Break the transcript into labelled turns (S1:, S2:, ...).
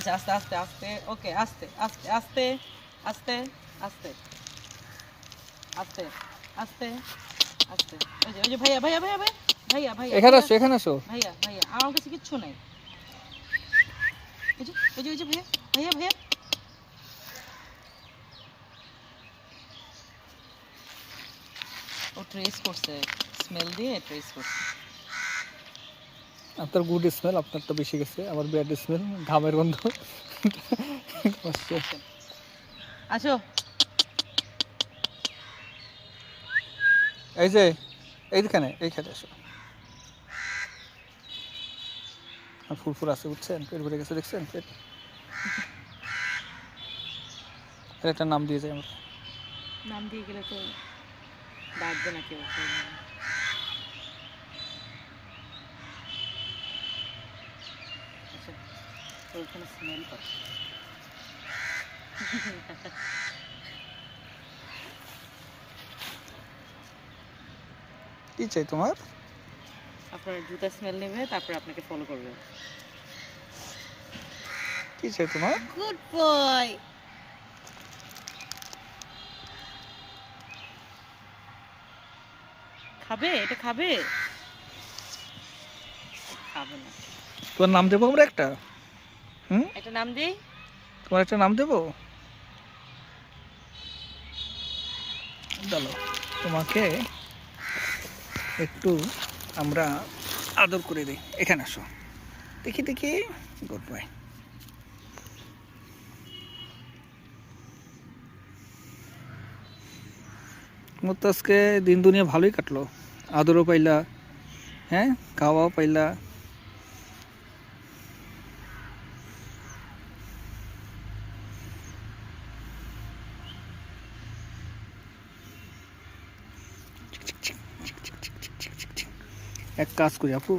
S1: আচ্ছা আস্তে আস্তে আস্তে, ওকে আস্তে আস্তে আস্তে আস্তে আস্তে আস্তে আস্তে আস্তে। ওই যে ভাইয়া ভাইয়া ভাইয়া ভাইয়া ভাইয়া ভাইয়া
S2: এখানে আসো, এখানে আসো।
S1: ভাইয়া ভাইয়া আমার কাছে কিচ্ছু নাই। ওই যে ভাইয়া ভাইয়া ভাইয়া ও ট্রেস করছে, স্মেল দিয়ে ট্রেস করছে।
S2: আপনার গুড স্মেল, আপনারটা বেশি গেছে, আমার ব্যাড স্মেল, ঘামের গন্ধ।
S1: আসো
S2: এই যে এইখানে আসো। আর ফুরফুর আছে বুঝছেন, পেট ভরে গেছে দেখছেন পেট। এর একটা নাম দিয়ে যাই আমরা।
S1: নাম দিয়ে গেলে তো ডাকবে না কেউ। আচ্ছা ওইখানে স্মেল পাচ্ছে।
S2: কি চাই তোমার?
S1: আপনার জুতা স্মেল নেবে, তারপর আপনাকে ফলো করবে।
S2: কি চাই তোমার?
S1: Good boy. খাবে এটা, খাবে খাবে না।
S2: তোমার নাম দেবো আমরা একটা?
S1: একটা নাম দেই।
S2: তোমার একটা নাম দেবো? চলো তোমাকে একটু আমরা আদর করে দিই। এখানে আসো, দেখি দেখি। Good bye. তোমার তো আজকে দিন দুনিয়া ভালোই কাটলো, আদরও পাইলা, হ্যাঁ, খাওয়াও পাইলা। এক কাজ করি আপু,